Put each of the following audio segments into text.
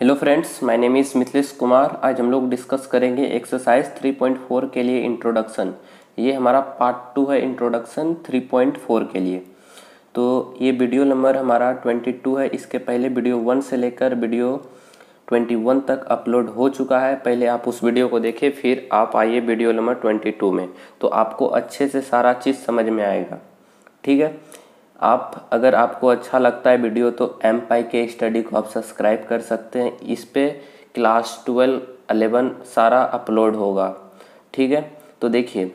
Hello friends, my name is Mithilesh Kumar. आज हम लोग डिस्कस करेंगे एक्सरसाइज 3.4 के लिए इंट्रोडक्शन। ये हमारा पार्ट 2 है इंट्रोडक्शन 3.4 के लिए। तो ये वीडियो नंबर हमारा 22 है। इसके पहले वीडियो 1 से लेकर वीडियो 21 तक अपलोड हो चुका है। पहले आप उस वीडियो को देखिए, फिर आप आइए वीडियो नंबर 22 में, तो आपको अच्छे से सारा चीज़ समझ में आएगा। ठीक है, अगर आपको अच्छा लगता है वीडियो तो एमपाई के स्टडी को आप सब्सक्राइब कर सकते हैं। इस पे क्लास 12, 11 सारा अपलोड होगा। ठीक है, तो देखिए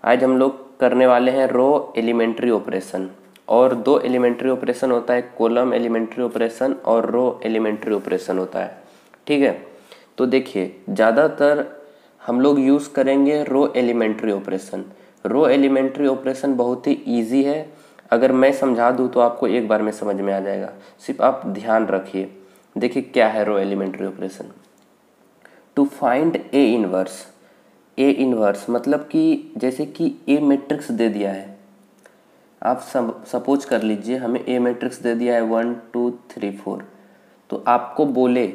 आज हम लोग करने वाले हैं रो एलिमेंट्री ऑपरेशन। और दो एलिमेंट्री ऑपरेशन होता है, कॉलम एलिमेंट्री ऑपरेशन और रो एलिमेंट्री ऑपरेशन होता है। ठीक है, तो देखिए ज़्यादातर हम लोग यूज़ करेंगे रो elementary operation. Row elementary operation बहुत ही ईजी है। अगर मैं समझा दूँ तो आपको एक बार में समझ में आ जाएगा, सिर्फ आप ध्यान रखिए। देखिए क्या है row elementary operation. To find A inverse. A inverse मतलब कि जैसे कि ए मैट्रिक्स दे दिया है, आप सपोज कर लीजिए हमें ए मैट्रिक्स दे दिया है 1 2 3 4, तो आपको बोले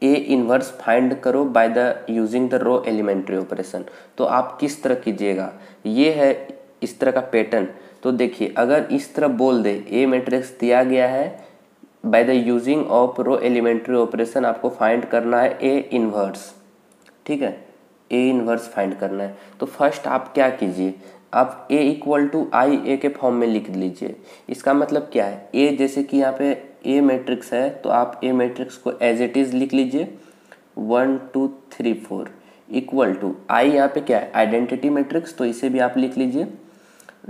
ए इनवर्स फाइंड करो by the using the row elementary operation, तो आप किस तरह कीजिएगा। ये है इस तरह का पैटर्न। तो देखिए अगर इस तरह बोल दे ए मैट्रिक्स दिया गया है, by the using of row elementary operation आपको फाइंड करना है ए इनवर्स। ठीक है, ए इनवर्स फाइंड करना है। तो फर्स्ट आप क्या कीजिए, आप ए इक्वल टू आई ए के फॉर्म में लिख लीजिए। इसका मतलब क्या है, ए जैसे कि यहाँ पे ए मैट्रिक्स है तो आप ए मैट्रिक्स को एज इट इज़ लिख लीजिए 1 2 3 4 इक्वल टू आई, यहाँ पे क्या है आइडेंटिटी मैट्रिक्स, तो इसे भी आप लिख लीजिए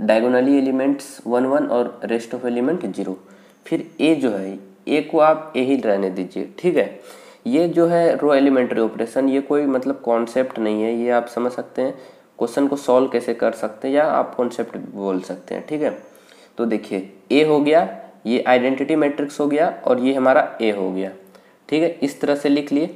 डायगोनली एलिमेंट्स 1 1 और रेस्ट ऑफ एलिमेंट 0। फिर ए जो है ए को आप ए ही रहने दीजिए। ठीक है, ये जो है रो एलिमेंट्री ऑपरेशन, ये कोई मतलब कॉन्सेप्ट नहीं है, ये आप समझ सकते हैं क्वेश्चन को सॉल्व कैसे कर सकते हैं, या आप कॉन्सेप्ट बोल सकते हैं। ठीक है, तो देखिए ए हो गया, ये आइडेंटिटी मैट्रिक्स हो गया और ये हमारा ए हो गया। ठीक है, इस तरह से लिख लिए।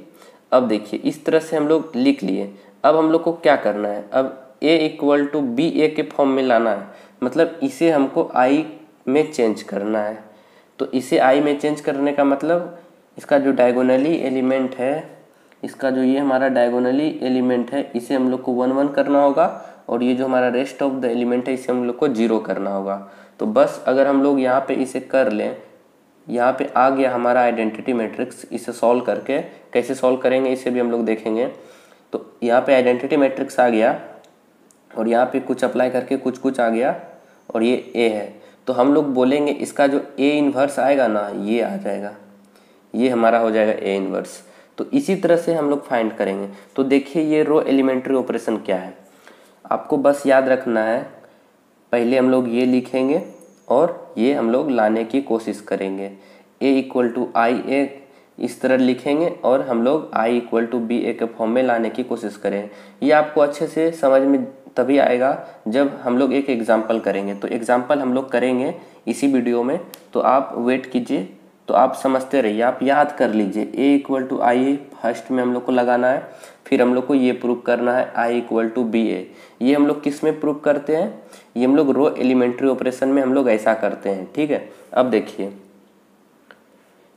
अब देखिए इस तरह से हम लोग लिख लिए। अब हम लोग को क्या करना है, अब ए इक्वल टू बी ए के फॉर्म में लाना है, मतलब इसे हमको आई में चेंज करना है। तो इसे आई में चेंज करने का मतलब इसका जो डायगोनली एलिमेंट है, इसका जो ये हमारा डायगोनली एलिमेंट है, इसे हम लोग को 1 1 करना होगा, और ये जो हमारा रेस्ट ऑफ द एलिमेंट है इसे हम लोग को 0 करना होगा। तो बस अगर हम लोग यहाँ पे इसे कर लें, यहाँ पे आ गया हमारा आइडेंटिटी मैट्रिक्स। इसे सॉल्व करके कैसे सॉल्व करेंगे इसे भी हम लोग देखेंगे। तो यहाँ पे आइडेंटिटी मैट्रिक्स आ गया और यहाँ पे कुछ अप्लाई करके कुछ कुछ आ गया, और ये ए है। तो हम लोग बोलेंगे इसका जो ए इन्वर्स आएगा ना, ये आ जाएगा, ये हमारा हो जाएगा ए इन्वर्स। तो इसी तरह से हम लोग फाइंड करेंगे। तो देखिए ये रो एलिमेंट्री ऑपरेशन क्या है, आपको बस याद रखना है। पहले हम लोग ये लिखेंगे और ये हम लोग लाने की कोशिश करेंगे। ए इक्वल टू आई ए इस तरह लिखेंगे और हम लोग आई इक्वल टू बी ए के फॉर्म में लाने की कोशिश करें। ये आपको अच्छे से समझ में तभी आएगा जब हम लोग एक एग्जाम्पल करेंगे। तो एग्जाम्पल हम लोग करेंगे इसी वीडियो में, तो आप वेट कीजिए, तो आप समझते रहिए, आप याद कर लीजिए। A equal to I A first में हम लोग को लगाना है, फिर हम लोग को ये प्रूव करना है आई इक्वल टू बी ए। ये हम लोग किस में प्रूव करते हैं, ये हम लोग रो एलिमेंट्री ऑपरेशन में हम लोग ऐसा करते हैं। ठीक है, अब देखिए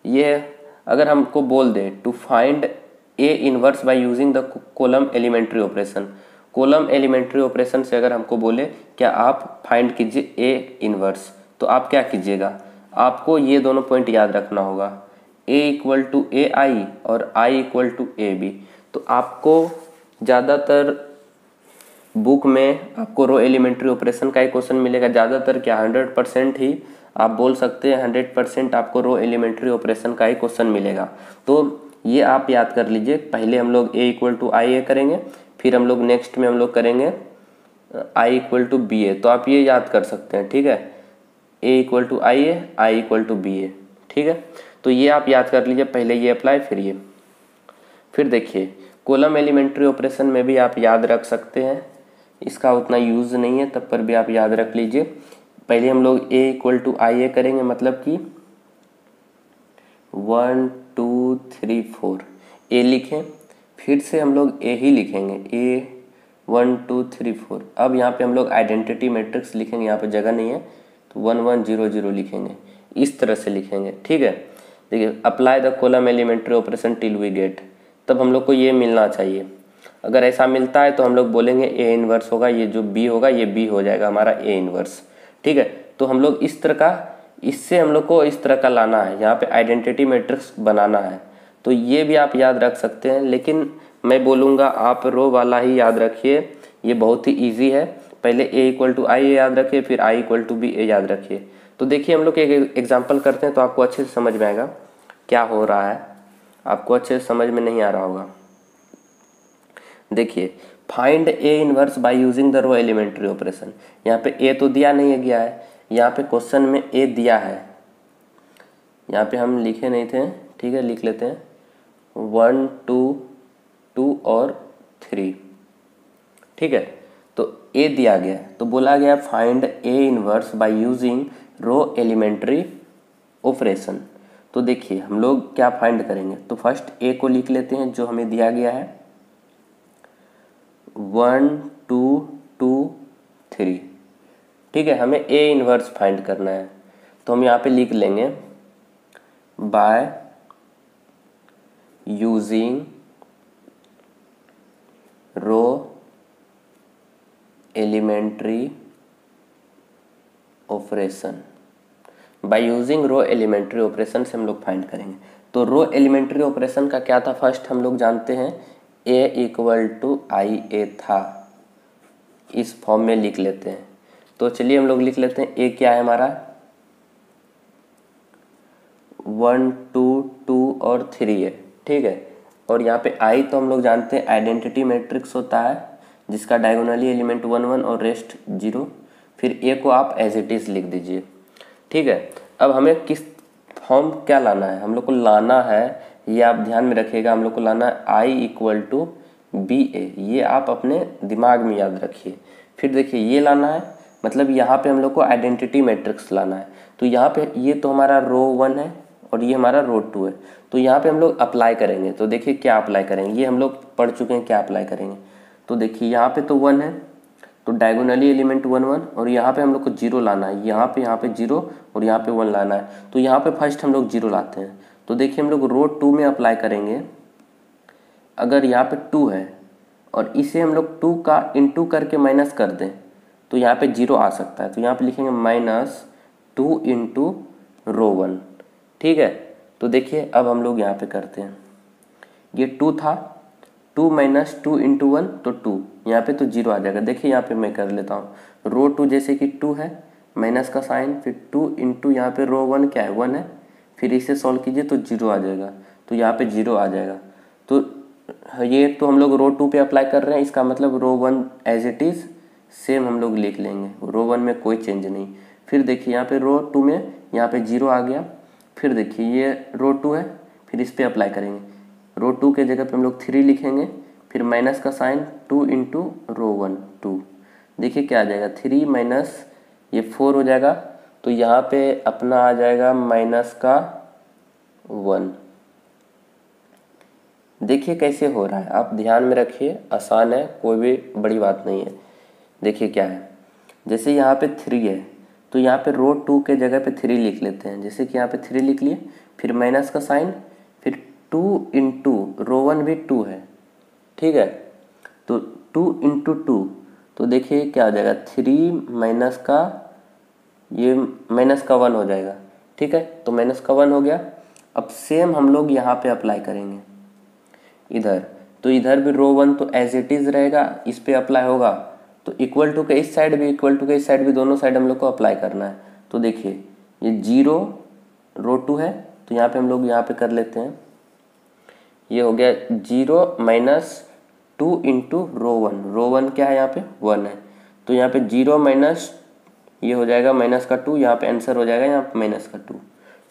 ये अगर हमको बोल दे to find A inverse by using the column elementary operation, column elementary operation से अगर हमको बोले क्या आप फाइंड कीजिए ए इनवर्स, तो आप क्या कीजिएगा, आपको ये दोनों पॉइंट याद रखना होगा, ए इक्वल टू ए आई और आई इक्वल टू ए बी। तो आपको ज़्यादातर बुक में आपको रो एलिमेंट्री ऑपरेशन का ही क्वेश्चन मिलेगा। ज़्यादातर क्या 100% ही आप बोल सकते हैं, 100% आपको रो एलिमेंट्री ऑपरेशन का ही क्वेश्चन मिलेगा। तो ये आप याद कर लीजिए। पहले हम लोग ए इक्वल टू आई ए करेंगे, फिर हम लोग नेक्स्ट में हम लोग करेंगे I equal to B A. तो आप ये याद कर सकते हैं। ठीक है, A equal to I A, I equal to B A. ठीक है, तो ये आप याद कर लीजिए, पहले ये अप्लाई फिर ये। फिर देखिए कॉलम एलिमेंट्री ऑपरेशन में भी आप याद रख सकते हैं, इसका उतना यूज़ नहीं है, तब पर भी आप याद रख लीजिए। पहले हम लोग ए इक्वल टू आई ए करेंगे, मतलब कि 1 2 3 4 ए लिखें, फिर से हम लोग ए ही लिखेंगे, ए 1 2 3 4। अब यहाँ पे हम लोग आइडेंटिटी मैट्रिक्स लिखेंगे, यहाँ पे जगह नहीं है तो 1 1 0 0 लिखेंगे, इस तरह से लिखेंगे। ठीक है, देखिए apply the column elementary operation till we get, तब हम लोग को ये मिलना चाहिए। अगर ऐसा मिलता है तो हम लोग बोलेंगे ए इनवर्स होगा, ये जो बी होगा ये बी हो जाएगा हमारा ए इनवर्स। ठीक है, तो हम लोग इस तरह का, इससे हम लोग को इस तरह का लाना है, यहाँ पे आइडेंटिटी मैट्रिक्स बनाना है। तो ये भी आप याद रख सकते हैं, लेकिन मैं बोलूँगा आप रो वाला ही याद रखिए, ये बहुत ही ईजी है। पहले ए इक्वल टू आई याद रखिए, फिर आई इक्वल टू बी ए याद रखिए। तो देखिए हम लोग एक एग्जाम्पल करते हैं तो आपको अच्छे से समझ में आएगा क्या हो रहा है, आपको अच्छे से समझ में नहीं आ रहा होगा। देखिए find A inverse by using the row elementary operation. यहाँ पे ए तो दिया नहीं है गया है, यहाँ पे क्वेश्चन में ए दिया है, यहाँ पे हम लिखे नहीं थे, ठीक है लिख लेते हैं 1 2 2 और 3। ठीक है, तो ए दिया गया है, तो बोला गया find A inverse by using row elementary operation. तो देखिए हम लोग क्या फाइंड करेंगे, तो फर्स्ट ए को लिख लेते हैं जो हमें दिया गया है 1 2 2 3। ठीक है, हमें ए इनवर्स फाइंड करना है, तो हम यहाँ पे लिख लेंगे by using row elementary operation. By using row elementary operation से हम लोग फाइंड करेंगे। तो रो एलिमेंट्री ऑपरेशन का क्या था, फर्स्ट हम लोग जानते हैं ए इक्वल टू आई ए था, इस फॉर्म में लिख लेते हैं। तो चलिए हम लोग लिख लेते हैं ए क्या है हमारा 1 2 2 और 3 है। ठीक है, और यहाँ पे आई तो हम लोग जानते हैं आइडेंटिटी मैट्रिक्स होता है जिसका डायगोनली एलिमेंट 1 1 और रेस्ट 0। फिर ए को आप एज इट इज लिख दीजिए। ठीक है, अब हमें किस फॉर्म क्या लाना है, हम लोग को लाना है, ये आप ध्यान में रखिएगा, हम लोग को लाना है आई इक्वल टू बी ए, ये आप अपने दिमाग में याद रखिए। फिर देखिए ये लाना है, मतलब यहाँ पे हम लोग को आइडेंटिटी मैट्रिक्स लाना है। तो यहाँ पे ये तो हमारा रो 1 है और ये हमारा रो 2 है, तो यहाँ पे हम लोग अप्लाई करेंगे। तो देखिए क्या अप्लाई करेंगे, ये हम लोग पढ़ चुके हैं क्या अप्लाई करेंगे। तो देखिए यहाँ पे तो 1 है, तो डायगोनली एलिमेंट 1 1, और यहाँ पे हम लोग को 0 लाना है, यहाँ पे 0 और यहाँ पे 1 लाना है। तो यहाँ पे फर्स्ट हम लोग 0 लाते हैं। तो देखिए हम लोग रो 2 में अप्लाई करेंगे, अगर यहाँ पे 2 है और इसे हम लोग 2 का इंटू करके माइनस कर दें तो यहाँ पे 0 आ सकता है। तो यहाँ पे लिखेंगे -2 इंटू रो 1। ठीक है, तो देखिए अब हम लोग यहाँ पे करते हैं, ये 2 था, 2 - 2 इंटू 1 तो 2, यहाँ पे तो 0 आ जाएगा। देखिए यहाँ पे मैं कर लेता हूँ, रो 2 जैसे कि 2 है, माइनस का साइन, फिर 2 इंटू यहाँ पे रो 1 क्या है 1 है, फिर इसे सॉल्व कीजिए तो 0 आ जाएगा, तो यहाँ पे 0 आ जाएगा। तो ये तो हम लोग रो 2 पे अप्लाई कर रहे हैं, इसका मतलब रो 1 एज इट इज़ सेम हम लोग लिख लेंगे, रो 1 में कोई चेंज नहीं। फिर देखिए यहाँ पे रो 2 में यहाँ पे 0 आ गया, फिर देखिए ये रो 2 है, फिर इस पर अप्लाई करेंगे, रो 2 के जगह पे हम लोग 3 लिखेंगे, फिर माइनस का साइन 2 इंटू रो 1 2। देखिए क्या आ जाएगा 3 माइनस ये 4 हो जाएगा, तो यहाँ पे अपना आ जाएगा -1। देखिए कैसे हो रहा है, आप ध्यान में रखिए, आसान है, कोई भी बड़ी बात नहीं है। देखिए क्या है, जैसे यहाँ पे 3 है तो यहाँ पे रो 2 के जगह पे 3 लिख लेते हैं, जैसे कि यहाँ पे 3 लिख लिए, फिर माइनस का साइन, फिर 2 इंटू रो 1 भी 2 है। ठीक है, तो 2 इंटू 2, तो देखिए क्या हो जाएगा 3 माइनस का ये -1 हो जाएगा। ठीक है, तो -1 हो गया। अब सेम हम लोग यहाँ पे अप्लाई करेंगे इधर, तो इधर भी रो 1 तो एज इट इज़ रहेगा, इस पे अप्लाई होगा, तो इक्वल टू के इस साइड भी, इक्वल टू के इस साइड भी, दोनों साइड हम लोग को अप्लाई करना है। तो देखिए ये 0 रो 2 है, तो यहाँ पे हम लोग यहाँ पे कर लेते हैं, ये हो गया 0 - 2 इंटू रो 1, रो 1 क्या है यहाँ पे 1 है, तो यहाँ पे 0 माइनस ये हो जाएगा -2, यहाँ पे आंसर हो जाएगा यहाँ पे -2।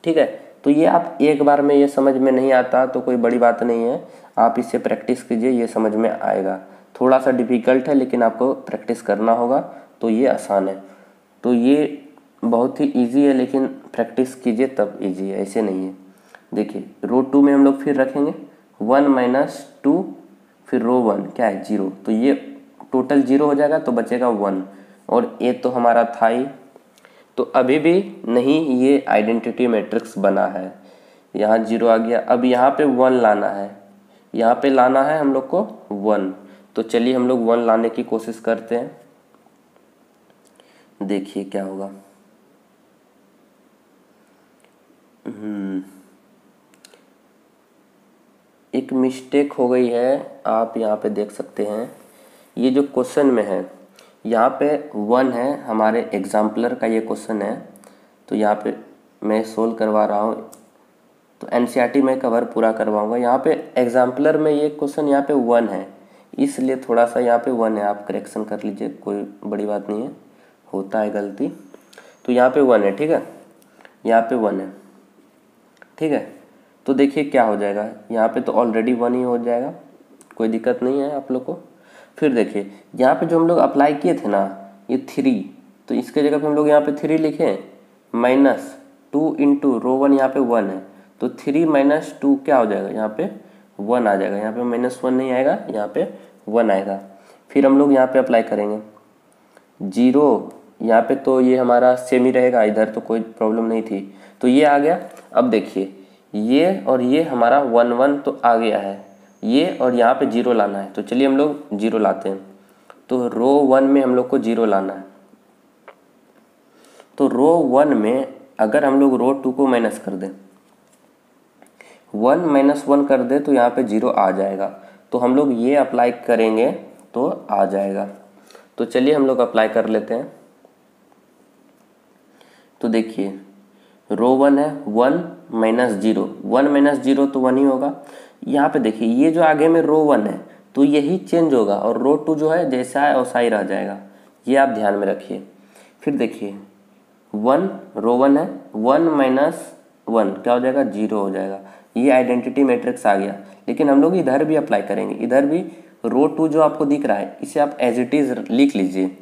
ठीक है, तो ये आप एक बार में ये समझ में नहीं आता तो कोई बड़ी बात नहीं है, आप इससे प्रैक्टिस कीजिए, ये समझ में आएगा। थोड़ा सा डिफ़िकल्ट है लेकिन आपको प्रैक्टिस करना होगा, तो ये आसान है। तो ये बहुत ही इजी है, लेकिन प्रैक्टिस कीजिए तब इजी है, ऐसे नहीं है। देखिए रो 2 में हम लोग फिर रखेंगे 1 - 2, फिर रो 1 क्या है 0, तो ये टोटल 0 हो जाएगा, तो बचेगा 1, और ए तो हमारा था ही, तो अभी भी नहीं ये आइडेंटिटी मैट्रिक्स बना है, यहाँ 0 आ गया। अब यहाँ पे 1 लाना है, यहाँ पे लाना है हम लोग को 1। तो चलिए हम लोग 1 लाने की कोशिश करते हैं, देखिए क्या होगा। एक मिस्टेक हो गई है, आप यहाँ पे देख सकते हैं। ये जो क्वेश्चन में है यहाँ पे 1 है, हमारे एग्जाम्पलर का ये क्वेश्चन है। तो यहाँ पे मैं सोल्व करवा रहा हूँ, तो एनसीईआरटी में कवर पूरा करवाऊँगा। यहाँ पे एग्जाम्पलर में ये क्वेश्चन यहाँ पे 1 है, इसलिए थोड़ा सा यहाँ पे 1 है, आप करेक्शन कर लीजिए, कोई बड़ी बात नहीं है, होता है गलती। तो यहाँ पे 1 है, ठीक है, यहाँ पे 1 है, ठीक है। तो देखिए क्या हो जाएगा, यहाँ पे तो ऑलरेडी 1 ही हो जाएगा, कोई दिक्कत नहीं है आप लोग को। फिर देखिए यहाँ पे जो हम लोग अप्लाई किए थे ना, ये 3, तो इसके जगह पे हम लोग यहाँ पे 3 लिखे, -2 इंटू रो 1, यहाँ पे 1 है, तो 3 - 2 क्या हो जाएगा, यहाँ पे 1 आ जाएगा। यहाँ पे -1 नहीं आएगा, यहाँ पे 1 आएगा। फिर हम लोग यहाँ पे अप्लाई करेंगे 0, यहाँ पे तो ये हमारा सेम ही रहेगा, इधर तो कोई प्रॉब्लम नहीं थी, तो ये आ गया। अब देखिए ये और ये हमारा 1 1 तो आ गया है, ये और यहाँ पे 0 लाना है, तो चलिए हम लोग 0 लाते हैं। तो रो 1 में हम लोग को 0 लाना है, तो रो 1 में अगर हम लोग रो 2 को माइनस कर दें, 1 - 1 कर दे तो यहाँ पे 0 आ जाएगा। तो हम लोग ये अप्लाई करेंगे तो आ जाएगा। तो चलिए हम लोग अप्लाई कर लेते हैं। तो देखिए रो 1 है, 1 - 0, 1 - 0 तो 1 ही होगा। यहाँ पे देखिए ये जो आगे में रो 1 है तो यही चेंज होगा, और रो 2 जो है जैसा है वैसा ही रह जाएगा, ये आप ध्यान में रखिए। फिर देखिए 1 रो 1 है, 1 - 1 क्या हो जाएगा, 0 हो जाएगा। ये आइडेंटिटी मैट्रिक्स आ गया। लेकिन हम लोग इधर भी अप्लाई करेंगे, इधर भी रो 2 जो आपको दिख रहा है इसे आप एज इट इज़ लिख लीजिए,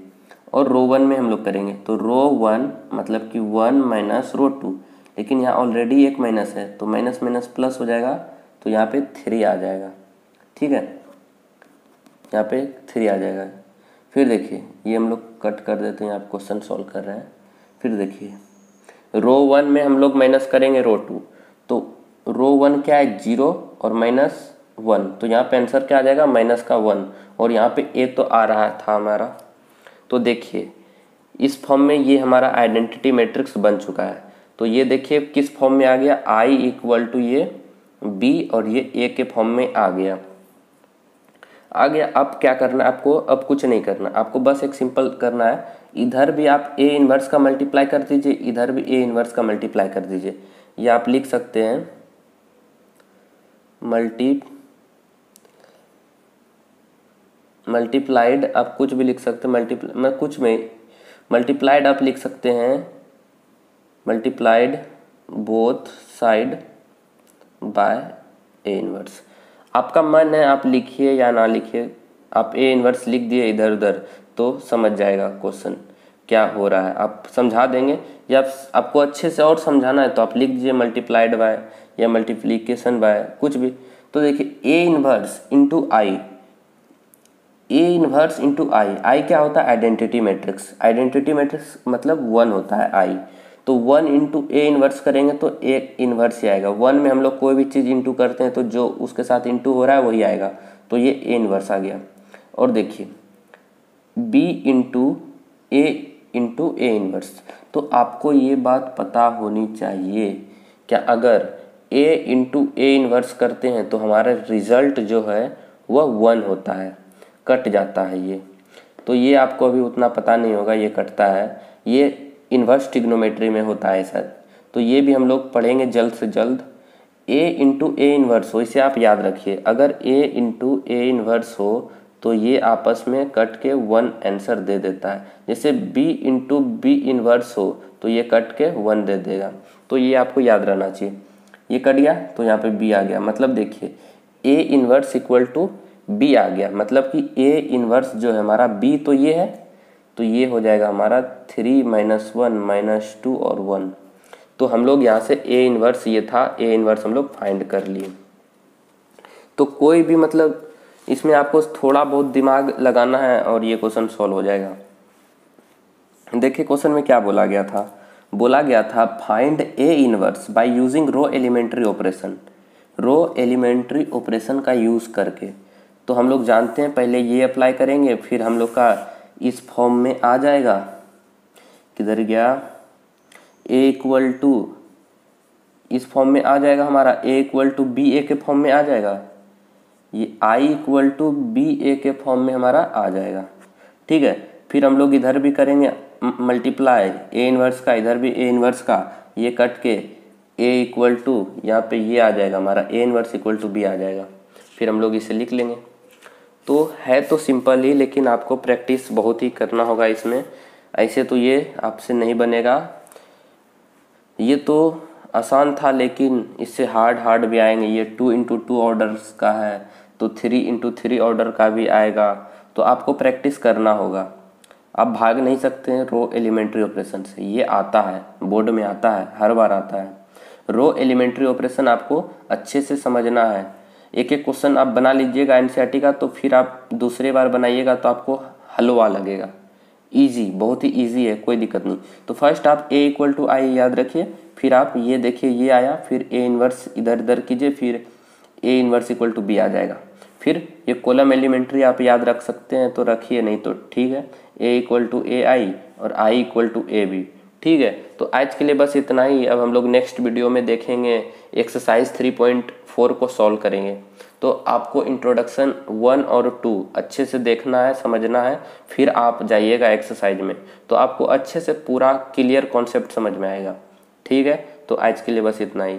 और रो 1 में हम लोग करेंगे। तो रो 1 मतलब कि 1 - रो 2, लेकिन यहाँ ऑलरेडी एक माइनस है, तो माइनस माइनस प्लस हो जाएगा, तो यहाँ पे 3 आ जाएगा, ठीक है, यहाँ पे 3 आ जाएगा। फिर देखिए ये हम लोग कट कर देते हैं, आप क्वेश्चन सॉल्व कर रहे हैं। फिर देखिए रो 1 में हम लोग माइनस करेंगे रो 2, तो रो 1 क्या है, 0 और -1, तो यहाँ पे आंसर क्या आ जाएगा, -1, और यहाँ पे ए तो आ रहा था हमारा। तो देखिए इस फॉर्म में ये हमारा आइडेंटिटी मैट्रिक्स बन चुका है। तो ये देखिए किस फॉर्म में आ गया, I = ये B और ये A के फॉर्म में आ गया। अब क्या करना है आपको, अब कुछ नहीं करना आपको, बस एक सिंपल करना है, इधर भी आप A इन्वर्स का मल्टीप्लाई कर दीजिए, इधर भी A इन्वर्स का मल्टीप्लाई कर दीजिए। ये आप लिख सकते हैं मल्टीप्लाइड, आप कुछ भी लिख सकते हैं, मल्टीप्लाइड आप लिख सकते हैं, multiplied both side by A inverse. आपका मन है आप लिखिए या ना लिखिए, आप ए इन्वर्स लिख दिए इधर उधर तो समझ जाएगा क्वेश्चन क्या हो रहा है, आप समझा देंगे, या आपको अच्छे से और समझाना है तो आप लिख दीजिए मल्टीप्लाइड बाय या मल्टीप्लिकेशन बाय, कुछ भी। तो देखिए A inverse into I, A inverse into आई क्या होता है, आइडेंटिटी मैट्रिक्स। आइडेंटिटी मैट्रिक्स मतलब 1 होता है आई, तो 1 इंटू ए इन्वर्स करेंगे तो ए इन्वर्स ही आएगा। 1 में हम लोग कोई भी चीज़ इंटू करते हैं तो जो उसके साथ इंटू हो रहा है वही आएगा, तो ये ए इन्वर्स आ गया। और देखिए बी इंटू ए इन्वर्स, तो आपको ये बात पता होनी चाहिए क्या, अगर ए इंटू ए इन्वर्स करते हैं तो हमारा रिजल्ट जो है वह 1 होता है, कट जाता है ये। तो ये आपको अभी उतना पता नहीं होगा, ये कटता है, ये इन्वर्स ट्रिग्नोमेट्री में होता है ऐसा। तो ये भी हम लोग पढ़ेंगे जल्द से जल्द। ए इंटू ए इन्वर्स हो, इसे आप याद रखिए, अगर ए इंटू ए इन्वर्स हो तो ये आपस में कट के 1 आंसर दे देता है। जैसे बी इंटू बी इन्वर्स हो तो ये कट के 1 दे देगा, तो ये आपको याद रहना चाहिए। ये कट गया तो यहाँ पे बी आ गया, मतलब देखिए ए इन्वर्स = बी आ गया, मतलब कि ए इन्वर्स जो है हमारा बी तो ये है, तो ये हो जाएगा हमारा 3 - 1 - 2 और 1। तो हम लोग यहाँ से ए इन्वर्स ये था, ए इन्वर्स हम लोग फाइंड कर लिए। तो कोई भी मतलब इसमें आपको थोड़ा बहुत दिमाग लगाना है और ये क्वेश्चन सॉल्व हो जाएगा। देखिए क्वेश्चन में क्या बोला गया था, बोला गया था find A inverse by using row elementary operation, row elementary operation का यूज़ करके। तो हम लोग जानते हैं पहले ये अप्लाई करेंगे, फिर हम लोग का इस फॉर्म में आ जाएगा, किधर गया, ए इक्वल टू, इस फॉर्म में आ जाएगा हमारा, ए इक्वल टू बी ए के फॉर्म में आ जाएगा, ये आई इक्वल टू बी ए के फॉर्म में हमारा आ जाएगा। ठीक है, फिर हम लोग इधर भी करेंगे मल्टीप्लाई ए इनवर्स का, इधर भी ए इनवर्स का, ये कट के ए इक्वल टू यहाँ पे ये आ जाएगा हमारा, A inverse equal to B आ जाएगा। फिर हम लोग इसे लिख लेंगे। तो है तो सिंपल ही, लेकिन आपको प्रैक्टिस बहुत ही करना होगा इसमें, ऐसे तो ये आपसे नहीं बनेगा। ये तो आसान था, लेकिन इससे हार्ड भी आएंगे। ये 2 इंटू 2 ऑर्डर्स का है, तो 3 इंटू 3 ऑर्डर का भी आएगा। तो आपको प्रैक्टिस करना होगा, आप भाग नहीं सकते हैं रो एलिमेंट्री ऑपरेशन से। ये आता है, बोर्ड में आता है, हर बार आता है। रो एलिमेंट्री ऑपरेशन आपको अच्छे से समझना है। एक एक क्वेश्चन आप बना लीजिएगा एनसीईआरटी का, तो फिर आप दूसरे बार बनाइएगा तो आपको हलवा लगेगा। इजी, बहुत ही इजी है, कोई दिक्कत नहीं। तो फर्स्ट आप ए इक्वल टू आई याद रखिए, फिर आप ये देखिए ये आया, फिर ए इनवर्स इधर इधर कीजिए, फिर A inverse equal to B आ जाएगा। फिर ये कॉलम एलिमेंट्री आप याद रख सकते हैं तो रखिए, नहीं तो ठीक है, ए इक्वल टू ए आई और आई इक्वल टू ए बी। ठीक है, तो आज के लिए बस इतना ही। अब हम लोग नेक्स्ट वीडियो में देखेंगे एक्सरसाइज 3.4 को सॉल्व करेंगे। तो आपको इंट्रोडक्शन 1 और 2 अच्छे से देखना है, समझना है, फिर आप जाइएगा एक्सरसाइज में, तो आपको अच्छे से पूरा क्लियर कॉन्सेप्ट समझ में आएगा। ठीक है, तो आज के लिए बस इतना ही।